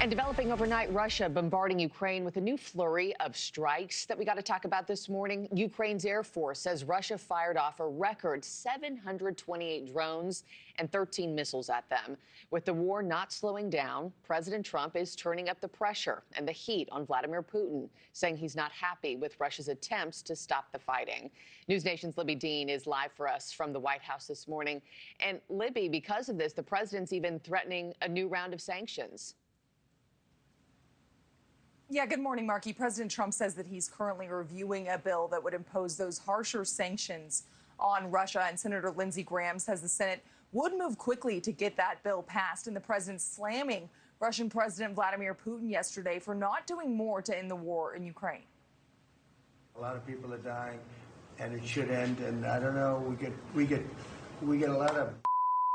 And developing overnight, Russia bombarding Ukraine with a new flurry of strikes that we got to talk about this morning. Ukraine's Air Force says Russia fired off a record 728 drones and 13 missiles at them. With the war not slowing down, President Trump is turning up the pressure and the heat on Vladimir Putin, saying he's not happy with Russia's attempts to stop the fighting. NewsNation's Libbey Dean is live for us from the White House this morning. And Libbey, because of this, the president's even threatening a new round of sanctions. Yeah, good morning, Markie. President Trump says that he's currently reviewing a bill that would impose those harsher sanctions on Russia. And Senator Lindsey Graham says the Senate would move quickly to get that bill passed. And the president slamming Russian President Vladimir Putin yesterday for not doing more to end the war in Ukraine. A lot of people are dying, and it should end. And I don't know, we get a lot of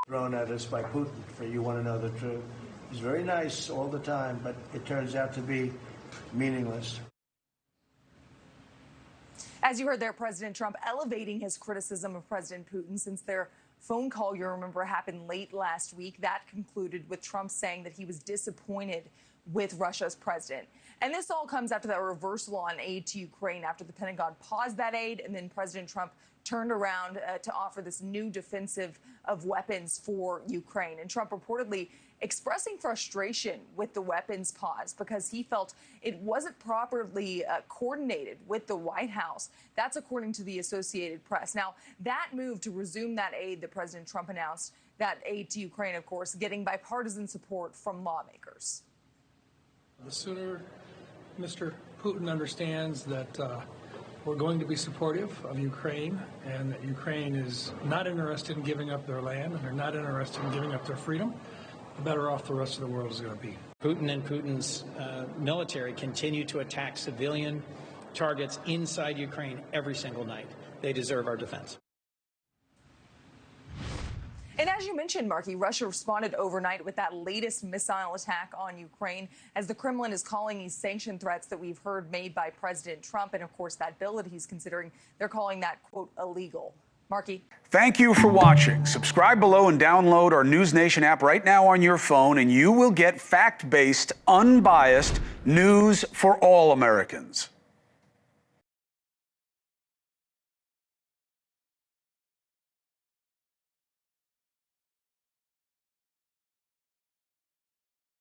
thrown at us by Putin. For you want to know the truth, he's very nice all the time, but it turns out to be meaningless. As you heard there, President Trump elevating his criticism of President Putin since their phone call, you remember, happened late last week. That concluded with Trump saying that he was disappointed with Russia's president. And this all comes after that reversal on aid to Ukraine after the Pentagon paused that aid, and then President Trump turned around to offer this new defensive of weapons for Ukraine. And Trump reportedly expressing frustration with the weapons pause because he felt it wasn't properly coordinated with the White House. That's according to the Associated Press. Now, that move to resume that aid that President Trump announced, that aid to Ukraine, of course, getting bipartisan support from lawmakers. The sooner Mr. Putin understands that we're going to be supportive of Ukraine and that Ukraine is not interested in giving up their land and they're not interested in giving up their freedom, the better off the rest of the world is going to be. Putin and Putin's military continue to attack civilian targets inside Ukraine every single night. They deserve our defense. And as you mentioned, Markie, Russia responded overnight with that latest missile attack on Ukraine, as the Kremlin is calling these sanction threats that we've heard made by President Trump. And of course, that bill that he's considering, they're calling that, quote, illegal. Markie. Thank you for watching. Subscribe below and download our NewsNation app right now on your phone, and you will get fact-based, unbiased news for all Americans.